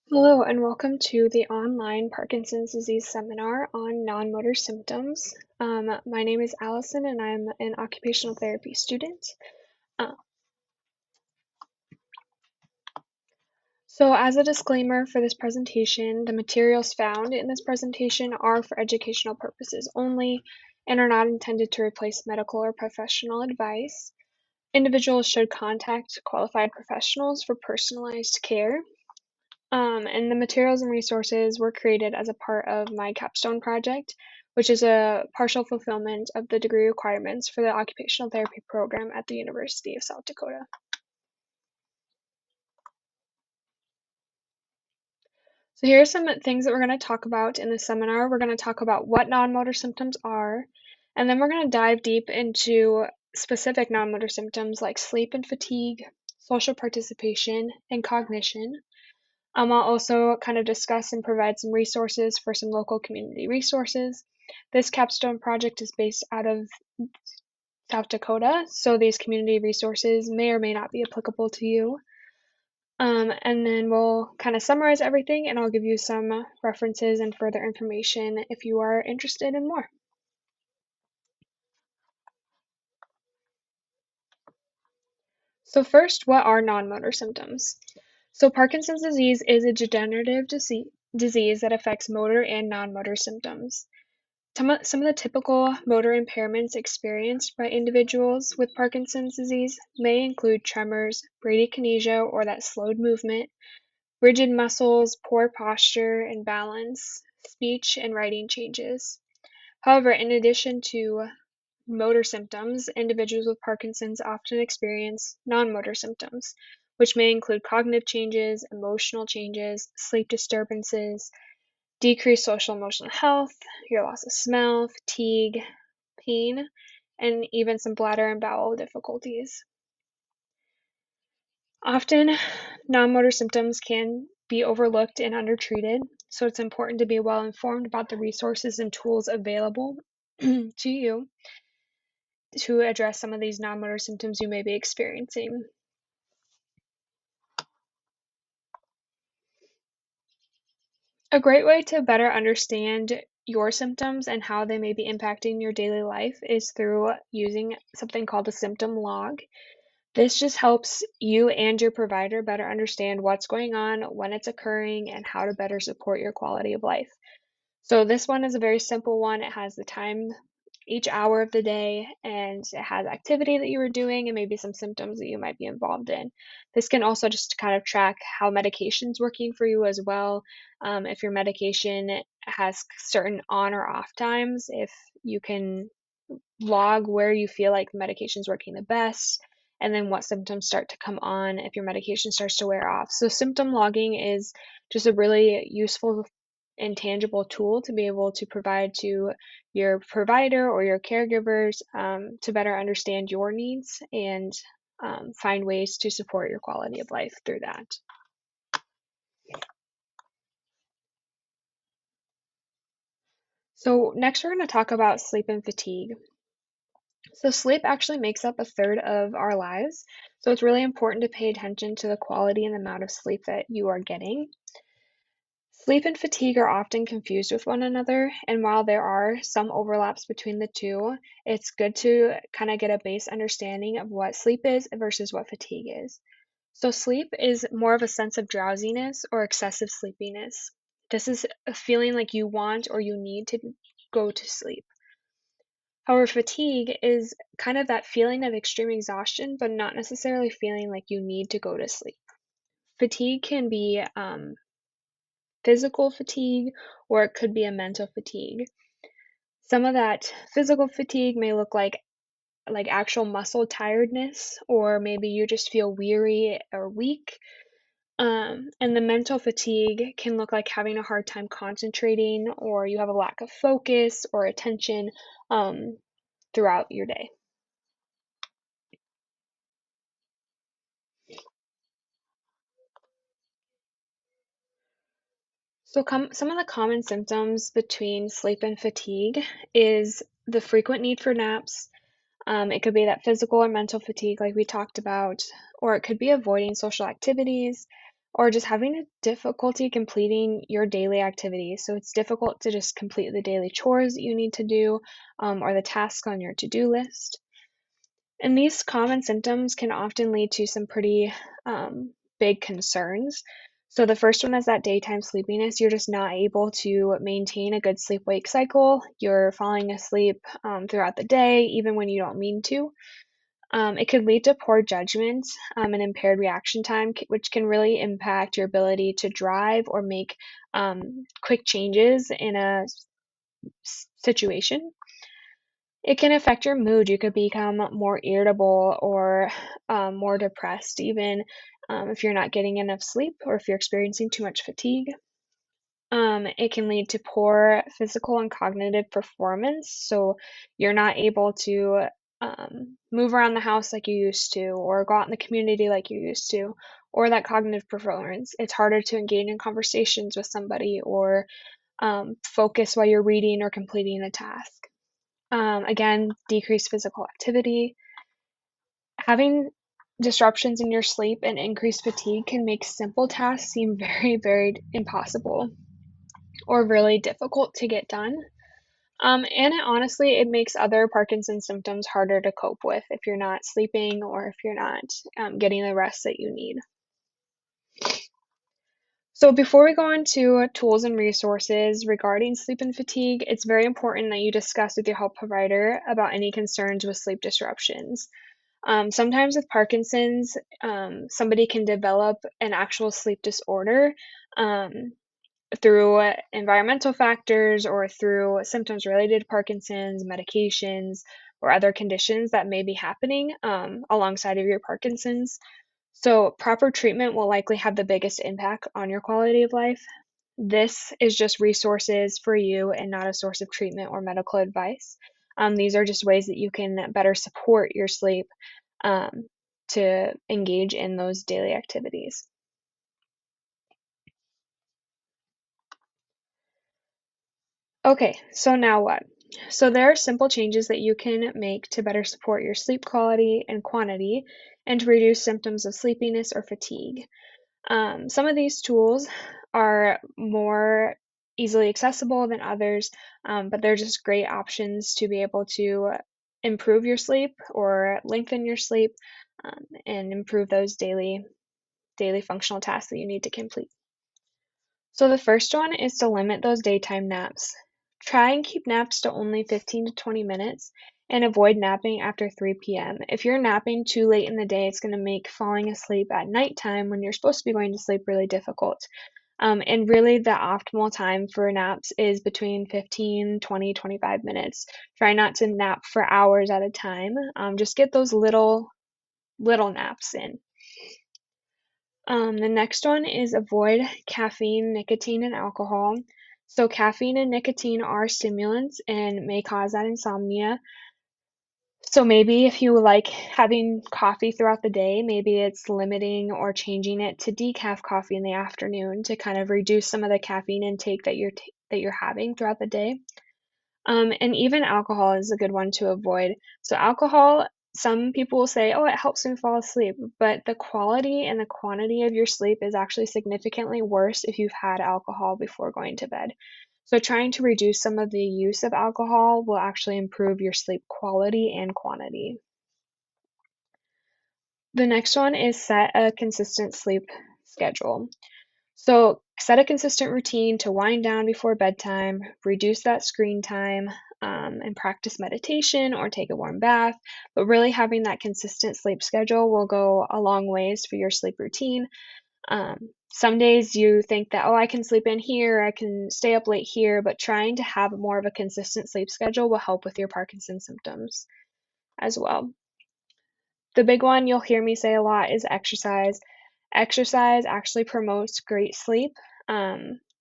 Hello and welcome to the online Parkinson's disease seminar on non-motor symptoms. My name is Allison and I'm an occupational therapy student. Uh, so as a disclaimer for this presentation, the materials found in this presentation are for educational purposes only and are not intended to replace medical or professional advice. Individuals should contact qualified professionals for personalized care. And the materials and resources were created as a part of my capstone project, which is a partial fulfillment of the degree requirements for the occupational therapy program at the University of South Dakota. So here are some things that we're going to talk about in the seminar. We're going to talk about what non-motor symptoms are, and then we're going to dive deep into specific non-motor symptoms like sleep and fatigue, social participation, and cognition. I'll also kind of discuss and provide some resources for some local community resources. This capstone project is based out of South Dakota, so these community resources may or may not be applicable to you. And then we'll kind of summarize everything and I'll give you some references and further information if you are interested in more. So first, what are non-motor symptoms? So Parkinson's disease is a degenerative disease that affects motor and non-motor symptoms. Some of the typical motor impairments experienced by individuals with Parkinson's disease may include tremors, bradykinesia or that slowed movement, rigid muscles, poor posture and balance, speech and writing changes. However, in addition to motor symptoms, individuals with Parkinson's often experience non-motor symptoms, which may include cognitive changes, emotional changes, sleep disturbances, decreased social emotional health, your loss of smell, fatigue, pain, and even some bladder and bowel difficulties. Often, non-motor symptoms can be overlooked and undertreated, so it's important to be well informed about the resources and tools available to you to address some of these non-motor symptoms you may be experiencing. A great way to better understand your symptoms and how they may be impacting your daily life is through using something called a symptom log. This just helps you and your provider better understand what's going on, when it's occurring, and how to better support your quality of life. So this one is a very simple one. It has the time each hour of the day, and it has activity that you were doing and maybe some symptoms that you might be involved in. This can also just kind of track how medication's working for you as well. If your medication has certain on or off times, if you can log where you feel like the medication's working the best, and then what symptoms start to come on if your medication starts to wear off. So symptom logging is just a really useful and tangible tool to be able to provide to your provider or your caregivers to better understand your needs and find ways to support your quality of life through that. So next we're going to talk about sleep and fatigue. So sleep actually makes up a third of our lives. So it's really important to pay attention to the quality and the amount of sleep that you are getting. Sleep and fatigue are often confused with one another, and while there are some overlaps between the two, it's good to kind of get a base understanding of what sleep is versus what fatigue is. So sleep is more of a sense of drowsiness or excessive sleepiness. This is a feeling like you want or you need to go to sleep. However, fatigue is kind of that feeling of extreme exhaustion, but not necessarily feeling like you need to go to sleep. Fatigue can be physical fatigue or it could be a mental fatigue. Some of that physical fatigue may look like actual muscle tiredness, or maybe you just feel weary or weak. And the mental fatigue can look like having a hard time concentrating, or you have a lack of focus or attention throughout your day. So some of the common symptoms between sleep and fatigue is the frequent need for naps. It could be that physical or mental fatigue like we talked about, or it could be avoiding social activities, or just having a difficulty completing your daily activities. So it's difficult to just complete the daily chores that you need to do, or the tasks on your to-do list. And these common symptoms can often lead to some pretty big concerns. So the first one is that daytime sleepiness. You're just not able to maintain a good sleep-wake cycle. You're falling asleep throughout the day, even when you don't mean to. It could lead to poor judgment and impaired reaction time, which can really impact your ability to drive or make quick changes in a situation. It can affect your mood. You could become more irritable or more depressed, even if you're not getting enough sleep or if you're experiencing too much fatigue. It can lead to poor physical and cognitive performance. So you're not able to move around the house like you used to, or go out in the community like you used to, or that cognitive performance. It's harder to engage in conversations with somebody or focus while you're reading or completing a task. Again, decreased physical activity. Having disruptions in your sleep and increased fatigue can make simple tasks seem very, very impossible or really difficult to get done. And honestly, it makes other Parkinson's symptoms harder to cope with if you're not sleeping or if you're not getting the rest that you need. So before we go on to tools and resources regarding sleep and fatigue, it's very important that you discuss with your health provider about any concerns with sleep disruptions. Sometimes with Parkinson's, somebody can develop an actual sleep disorder through environmental factors or through symptoms related to Parkinson's, medications, or other conditions that may be happening alongside of your Parkinson's. So, proper treatment will likely have the biggest impact on your quality of life. This is just resources for you and not a source of treatment or medical advice. These are just ways that you can better support your sleep um, to engage in those daily activities. Okay, so now what? So there are simple changes that you can make to better support your sleep quality and quantity and to reduce symptoms of sleepiness or fatigue. Some of these tools are more easily accessible than others, but they're just great options to be able to improve your sleep or lengthen your sleep and improve those daily functional tasks that you need to complete. So the first one is to limit those daytime naps. Try and keep naps to only 15 to 20 minutes and avoid napping after 3 p.m. If you're napping too late in the day, it's going to make falling asleep at nighttime when you're supposed to be going to sleep really difficult. And really, the optimal time for naps is between 15, 20, 25 minutes. Try not to nap for hours at a time. Just get those little naps in. The next one is avoid caffeine, nicotine, and alcohol. So caffeine and nicotine are stimulants and may cause that insomnia. So maybe if you like having coffee throughout the day, maybe it's limiting or changing it to decaf coffee in the afternoon to kind of reduce some of the caffeine intake that you're having throughout the day. And even alcohol is a good one to avoid. So alcohol, some people will say, oh, it helps me fall asleep, but the quality and the quantity of your sleep is actually significantly worse if you've had alcohol before going to bed. So trying to reduce some of the use of alcohol will actually improve your sleep quality and quantity. The next one is set a consistent sleep schedule. So set a consistent routine to wind down before bedtime, reduce that screen time, and practice meditation or take a warm bath. But really having that consistent sleep schedule will go a long ways for your sleep routine. Some days you think that, oh, I can sleep in here, I can stay up late here, but trying to have more of a consistent sleep schedule will help with your Parkinson's symptoms as well. The big one you'll hear me say a lot is exercise. Exercise actually promotes great sleep.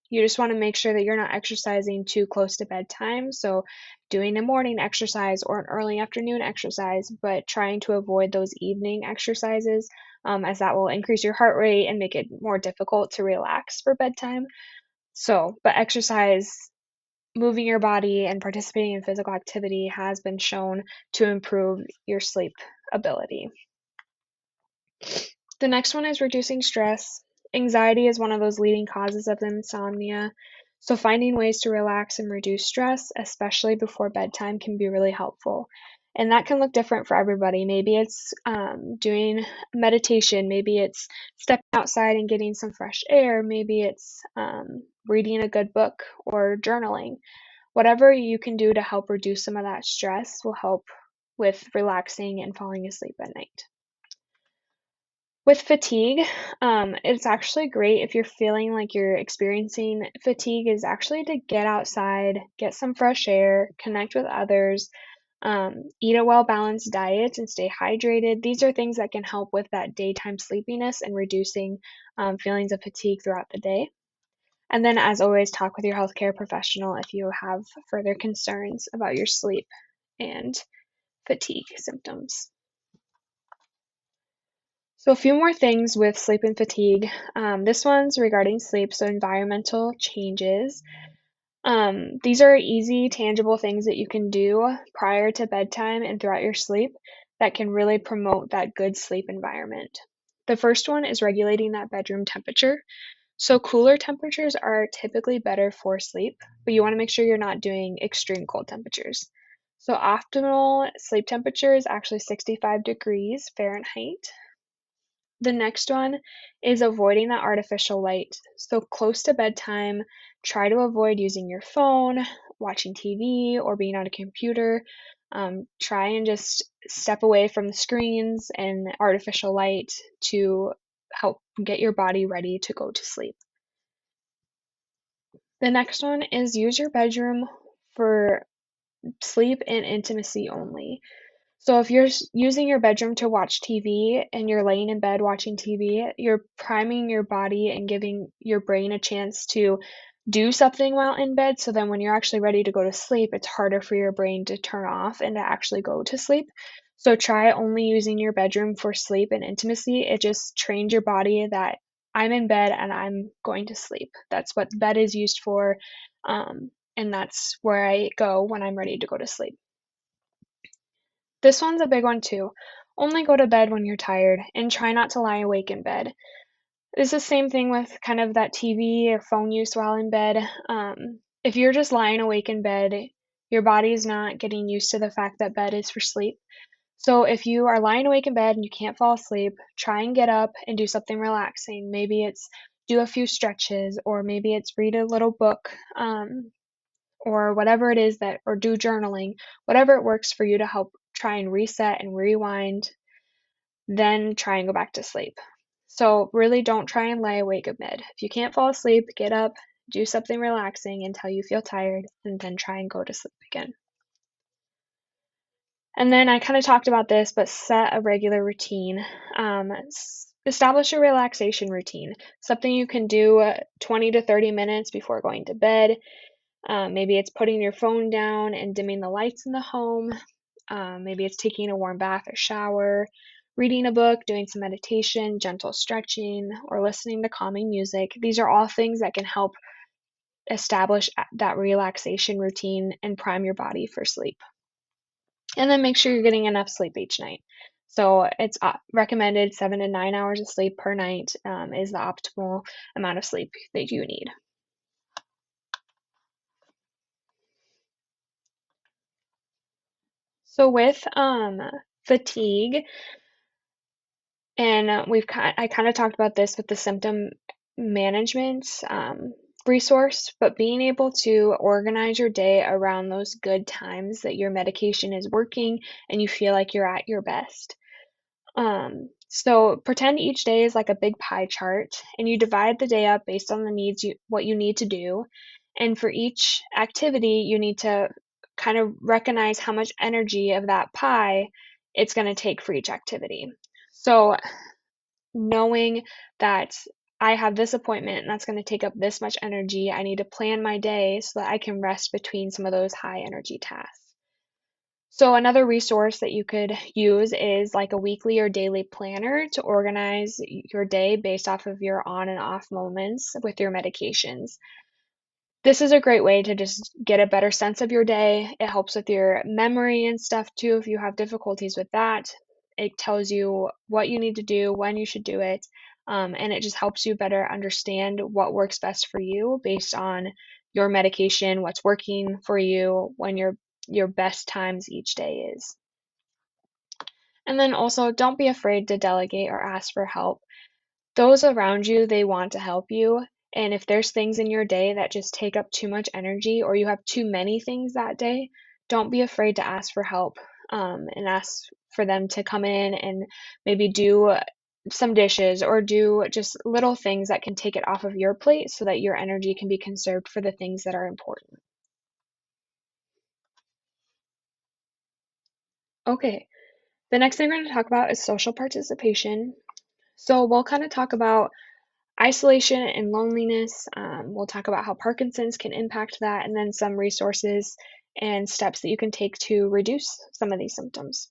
You just want to make sure that you're not exercising too close to bedtime. So, doing a morning exercise or an early afternoon exercise, but trying to avoid those evening exercises, as that will increase your heart rate and make it more difficult to relax for bedtime. So, but exercise, moving your body, and participating in physical activity has been shown to improve your sleep ability. The next one is reducing stress. Anxiety is one of those leading causes of insomnia. So finding ways to relax and reduce stress, especially before bedtime, can be really helpful. And that can look different for everybody. Maybe it's doing meditation. Maybe it's stepping outside and getting some fresh air. Maybe it's reading a good book or journaling. Whatever you can do to help reduce some of that stress will help with relaxing and falling asleep at night. With fatigue, it's actually great if you're feeling like you're experiencing fatigue, is actually to get outside, get some fresh air, connect with others, eat a well-balanced diet, and stay hydrated. These are things that can help with that daytime sleepiness and reducing feelings of fatigue throughout the day. And then, as always, talk with your healthcare professional if you have further concerns about your sleep and fatigue symptoms. So, a few more things with sleep and fatigue. This one's regarding sleep, so environmental changes. These are easy, tangible things that you can do prior to bedtime and throughout your sleep that can really promote that good sleep environment. The first one is regulating that bedroom temperature. So, cooler temperatures are typically better for sleep, but you want to make sure you're not doing extreme cold temperatures. So, optimal sleep temperature is actually 65 degrees Fahrenheit. The next one is avoiding that artificial light. So close to bedtime, try to avoid using your phone, watching TV, or being on a computer. Try and just step away from the screens and artificial light to help get your body ready to go to sleep. The next one is use your bedroom for sleep and intimacy only. So if you're using your bedroom to watch TV and you're laying in bed watching TV, you're priming your body and giving your brain a chance to do something while in bed. So then when you're actually ready to go to sleep, it's harder for your brain to turn off and to actually go to sleep. So try only using your bedroom for sleep and intimacy. It just trains your body that I'm in bed and I'm going to sleep. That's what bed is used for. And that's where I go when I'm ready to go to sleep. This one's a big one too. Only go to bed when you're tired and try not to lie awake in bed. It's the same thing with kind of that TV or phone use while in bed. If you're just lying awake in bed, your body's not getting used to the fact that bed is for sleep. So if you are lying awake in bed and you can't fall asleep, try and get up and do something relaxing. Maybe it's do a few stretches, or maybe it's read a little book, or whatever it is that, or do journaling, whatever it works for you to help try and reset and rewind, then try and go back to sleep. So really don't try and lie awake in bed. If you can't fall asleep, get up, do something relaxing until you feel tired, and then try and go to sleep again. And then I kind of talked about this, but set a regular routine. Establish a relaxation routine, something you can do 20 to 30 minutes before going to bed. Maybe it's putting your phone down and dimming the lights in the home. Maybe it's taking a warm bath or shower, reading a book, doing some meditation, gentle stretching, or listening to calming music. These are all things that can help establish that relaxation routine and prime your body for sleep. And then make sure you're getting enough sleep each night. So it's recommended 7 to 9 hours of sleep per night is the optimal amount of sleep that you need. So with fatigue, and I kind of talked about this with the symptom management resource, but being able to organize your day around those good times that your medication is working and you feel like you're at your best. So pretend each day is like a big pie chart, and you divide the day up based on the needs what you need to do. And for each activity, you need to kind of recognize how much energy of that pie it's going to take for each activity. So knowing that I have this appointment and that's going to take up this much energy, I need to plan my day so that I can rest between some of those high energy tasks. So another resource that you could use is like a weekly or daily planner to organize your day based off of your on and off moments with your medications. This is a great way to just get a better sense of your day. It helps with your memory and stuff too if you have difficulties with that. It tells you what you need to do, when you should do it. and it just helps you better understand what works best for you based on your medication, what's working for you, when your best times each day is. And then also, don't be afraid to delegate or ask for help. Those around you, they want to help you. And if there's things in your day that just take up too much energy or you have too many things that day, don't be afraid to ask for help, and ask for them to come in and maybe do some dishes or do just little things that can take it off of your plate so that your energy can be conserved for the things that are important. Okay, the next thing we're going to talk about is social participation. So we'll kind of talk about isolation and loneliness. We'll talk about how Parkinson's can impact that, and then some resources and steps that you can take to reduce some of these symptoms.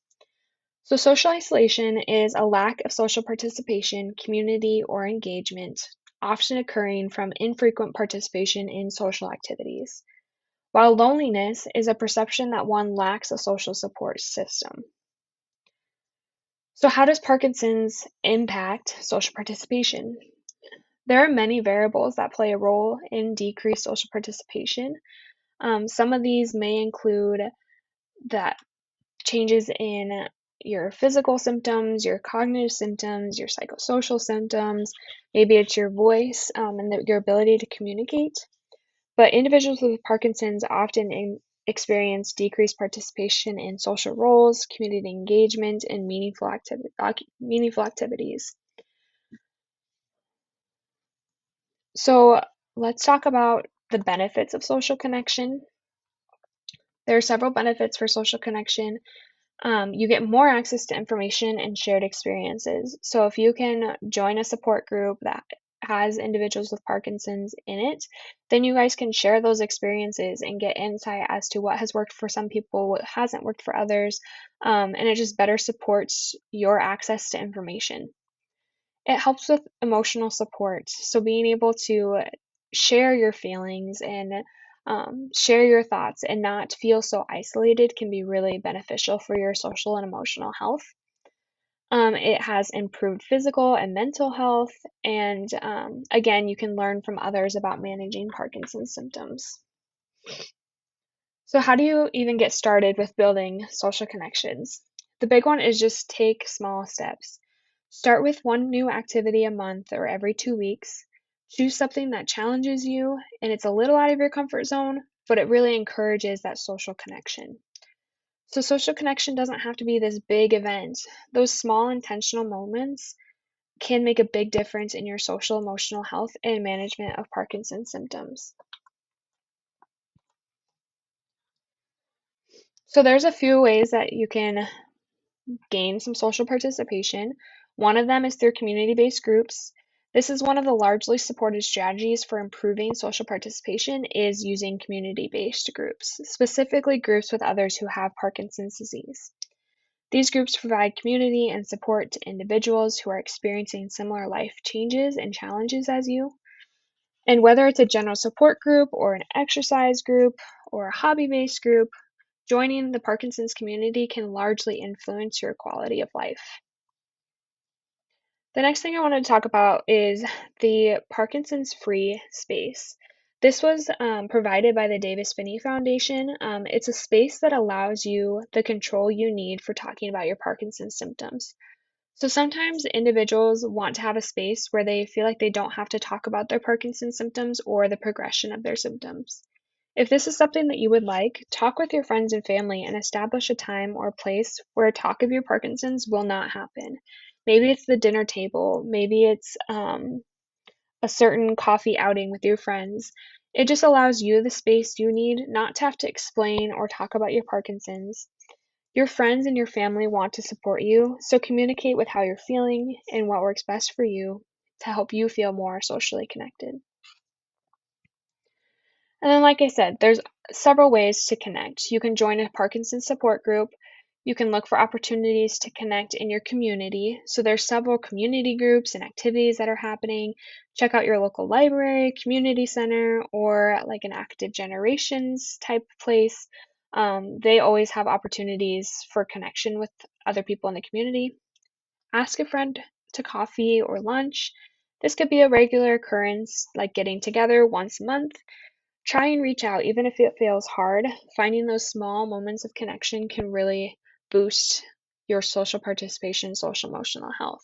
So, social isolation is a lack of social participation, community, or engagement, often occurring from infrequent participation in social activities, while loneliness is a perception that one lacks a social support system. So, how does Parkinson's impact social participation? There are many variables that play a role in decreased social participation. Some of these may include that changes in your physical symptoms, your cognitive symptoms, your psychosocial symptoms. Maybe it's your voice, and your ability to communicate. But individuals with Parkinson's often experience decreased participation in social roles, community engagement, and meaningful activities. So let's talk about the benefits of social connection. There are several benefits for social connection. You get more access to information and shared experiences. So if you can join a support group that has individuals with Parkinson's in it, then you guys can share those experiences and get insight as to what has worked for some people, what hasn't worked for others, and it just better supports your access to information. It helps with emotional support. So being able to share your feelings and share your thoughts and not feel so isolated can be really beneficial for your social and emotional health. It has improved physical and mental health, and again, you can learn from others about managing Parkinson's symptoms. So, how do you even get started with building social connections? The big one is just take small steps. Start with one new activity a month or every 2 weeks. Choose something that challenges you and it's a little out of your comfort zone, but it really encourages that social connection. So, social connection doesn't have to be this big event. Those small intentional moments can make a big difference in your social emotional health and management of Parkinson's symptoms. So, there's a few ways that you can gain some social participation. One of them is through community-based groups. This is one of the largely supported strategies for improving social participation is using community-based groups, specifically groups with others who have Parkinson's disease. These groups provide community and support to individuals who are experiencing similar life changes and challenges as you. And whether it's a general support group or an exercise group or a hobby-based group, joining the Parkinson's community can largely influence your quality of life. The next thing I wanted to talk about is the Parkinson's Free Space. This was provided by the Davis Phinney Foundation. It's a space that allows you the control you need for talking about your Parkinson's symptoms. So sometimes individuals want to have a space where they feel like they don't have to talk about their Parkinson's symptoms or the progression of their symptoms. If this is something that you would like, talk with your friends and family and establish a time or place where talk of your Parkinson's will not happen. Maybe it's the dinner table, maybe it's a certain coffee outing with your friends. It just allows you the space you need not to have to explain or talk about your Parkinson's. Your friends and your family want to support you, so communicate with how you're feeling and what works best for you to help you feel more socially connected. And then, like I said, there's several ways to connect. You can join a Parkinson's support group. You can look for opportunities to connect in your community. So there's several community groups and activities that are happening. Check out your local library, community center, or like an active generations type place. They always have opportunities for connection with other people in the community. Ask a friend to coffee or lunch. This could be a regular occurrence, like getting together once a month. Try and reach out, even if it feels hard. Finding those small moments of connection can really boost your social participation, social emotional health.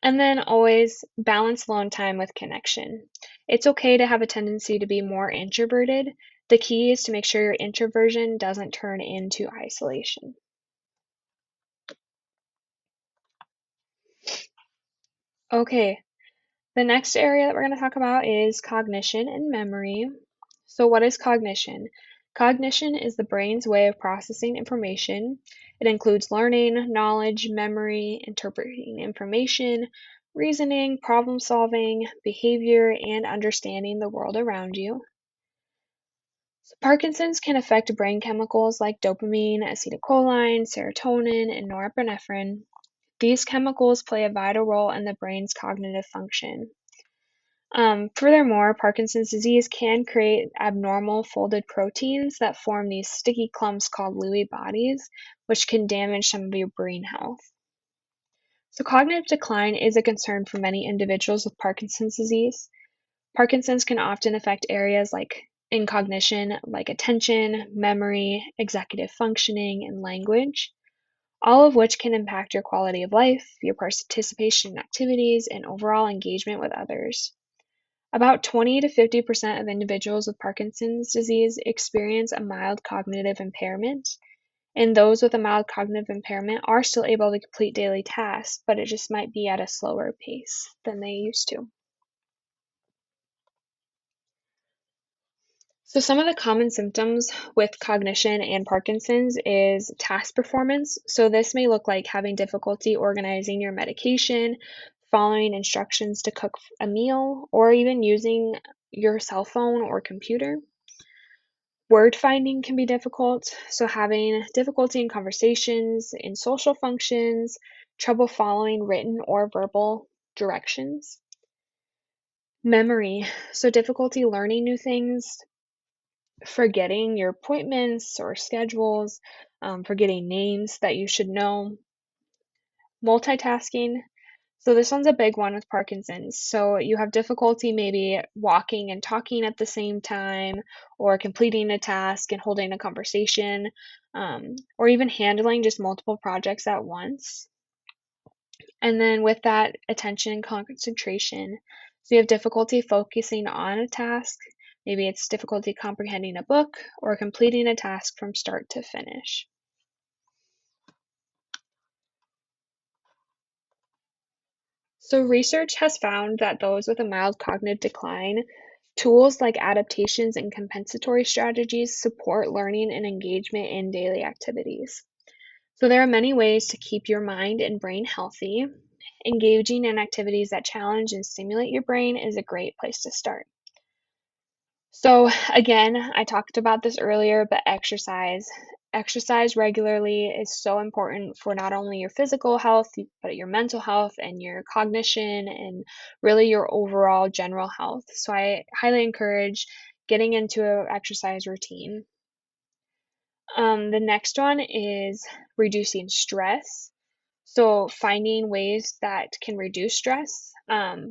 And then always balance alone time with connection. It's okay to have a tendency to be more introverted. The key is to make sure your introversion doesn't turn into isolation. Okay, the next area that we're going to talk about is cognition and memory. So, what is cognition? Cognition is the brain's way of processing information. It includes learning, knowledge, memory, interpreting information, reasoning, problem solving, behavior, and understanding the world around you. So Parkinson's can affect brain chemicals like dopamine, acetylcholine, serotonin, and norepinephrine. These chemicals play a vital role in the brain's cognitive function. Furthermore, Parkinson's disease can create abnormal folded proteins that form these sticky clumps called Lewy bodies, which can damage some of your brain health. So, cognitive decline is a concern for many individuals with Parkinson's disease. Parkinson's can often affect areas like in cognition, like attention, memory, executive functioning, and language, all of which can impact your quality of life, your participation in activities, and overall engagement with others. About 20 to 50% of individuals with Parkinson's disease experience a mild cognitive impairment, and those with a mild cognitive impairment are still able to complete daily tasks, but it just might be at a slower pace than they used to. So, some of the common symptoms with cognition and Parkinson's is task performance. So, this may look like having difficulty organizing your medication, following instructions to cook a meal, or even using your cell phone or computer. Word finding can be difficult, so having difficulty in conversations, in social functions, trouble following written or verbal directions. Memory, so difficulty learning new things, forgetting your appointments or schedules, forgetting names that you should know. Multitasking, so this one's a big one with Parkinson's. So you have difficulty maybe walking and talking at the same time, or completing a task and holding a conversation, or even handling just multiple projects at once. And then with that, attention and concentration. So you have difficulty focusing on a task. Maybe it's difficulty comprehending a book or completing a task from start to finish. So, research has found that those with a mild cognitive decline, tools like adaptations and compensatory strategies support learning and engagement in daily activities. So, there are many ways to keep your mind and brain healthy. Engaging in activities that challenge and stimulate your brain is a great place to start. So, again, I talked about this earlier, but exercise. Exercise regularly is so important for not only your physical health, but your mental health and your cognition and really your overall general health. So, I highly encourage getting into an exercise routine. The next one is reducing stress. So, finding ways that can reduce stress,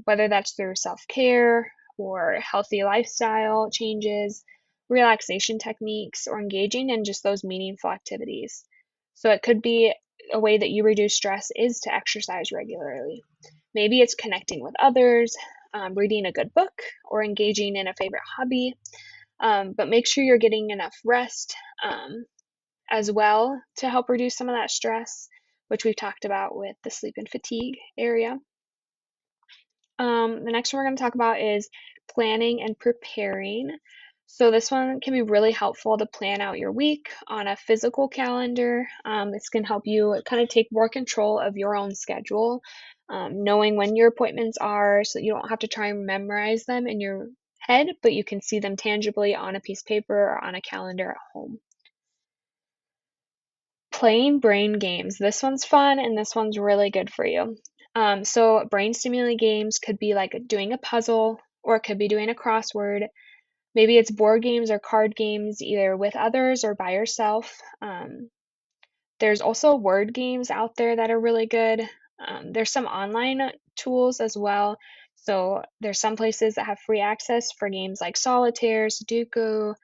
whether that's through self care or healthy lifestyle changes, relaxation techniques, or engaging in just those meaningful activities. So, it could be a way that you reduce stress is to exercise regularly. Maybe it's connecting with others, reading a good book, or engaging in a favorite hobby. But make sure you're getting enough rest as well to help reduce some of that stress, which we've talked about with the sleep and fatigue area. The next one we're going to talk about is planning and preparing. So this one can be really helpful to plan out your week on a physical calendar. This can help you kind of take more control of your own schedule, knowing when your appointments are so that you don't have to try and memorize them in your head, but you can see them tangibly on a piece of paper or on a calendar at home. Playing brain games. This one's fun and this one's really good for you. So brain stimulating games could be like doing a puzzle or it could be doing a crossword. Maybe it's board games or card games, either with others or by yourself. There's also word games out there that are really good. There's some online tools as well. So there's some places that have free access for games like solitaire, Sudoku,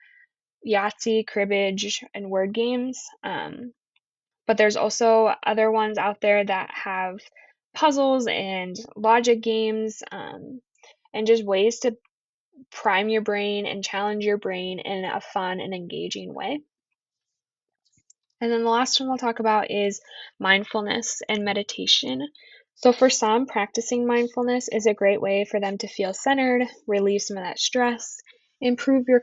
Yahtzee, cribbage, and word games. But there's also other ones out there that have puzzles and logic games, and just ways to prime your brain and challenge your brain in a fun and engaging way. And then the last one we'll talk about is mindfulness and meditation. So, for some, practicing mindfulness is a great way for them to feel centered, relieve some of that stress, improve your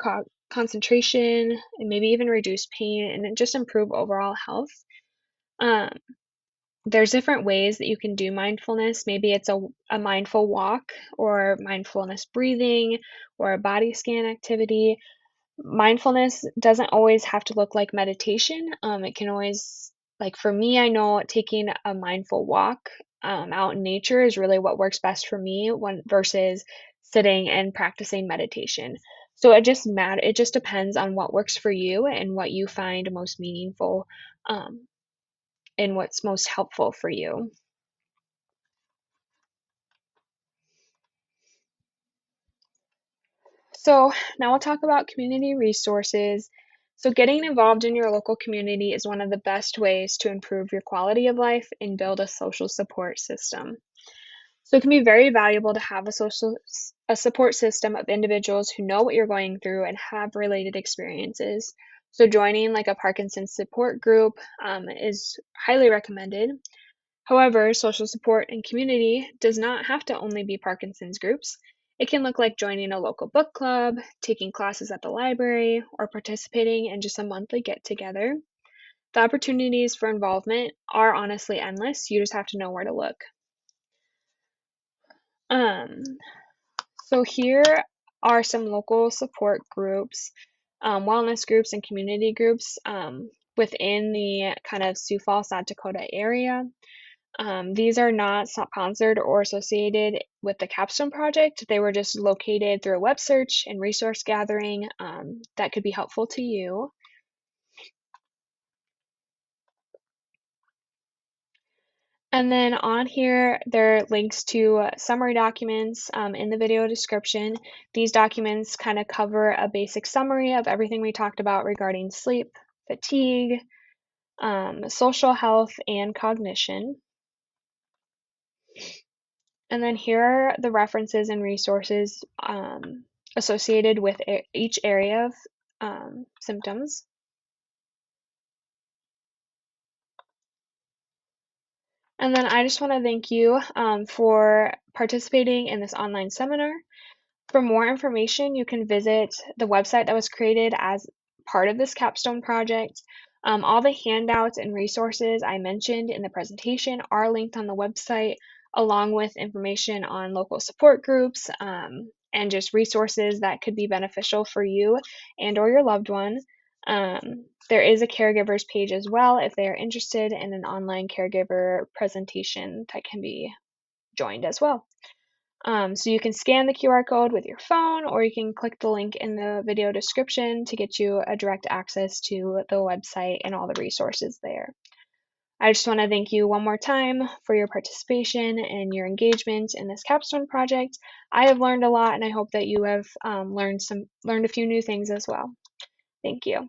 concentration, and maybe even reduce pain and just improve overall health. Um, there's different ways that you can do mindfulness. Maybe it's a mindful walk, or mindfulness breathing, or a body scan activity. Mindfulness doesn't always have to look like meditation. It can always, like for me, I know taking a mindful walk out in nature is really what works best for me when versus sitting and practicing meditation. So it just depends on what works for you and what you find most meaningful, um, and what's most helpful for you. So now we'll talk about community resources. So getting involved in your local community is one of the best ways to improve your quality of life and build a social support system. So it can be very valuable to have a support system of individuals who know what you're going through and have related experiences. So joining like a Parkinson's support group is highly recommended. However, social support and community does not have to only be Parkinson's groups. It can look like joining a local book club, taking classes at the library, or participating in just a monthly get together. The opportunities for involvement are honestly endless. You just have to know where to look. Um, so here are some local support groups, wellness groups, and community groups within the kind of Sioux Falls, South Dakota area. These are not sponsored or associated with the Capstone Project. They were just located through a web search and resource gathering that could be helpful to you. And then on here, there are links to summary documents in the video description. These documents kind of cover a basic summary of everything we talked about regarding sleep, fatigue, social health, and cognition. And then here are the references and resources associated with each area of symptoms. And then I just want to thank you for participating in this online seminar. For more information, you can visit the website that was created as part of this capstone project. All the handouts and resources I mentioned in the presentation are linked on the website, along with information on local support groups and just resources that could be beneficial for you and or your loved one. There is a caregivers page as well if they are interested in an online caregiver presentation that can be joined as well. So you can scan the QR code with your phone, or you can click the link in the video description to get you a direct access to the website and all the resources there. I just want to thank you one more time for your participation and your engagement in this capstone project. I have learned a lot, and I hope that you have learned a few new things as well. Thank you.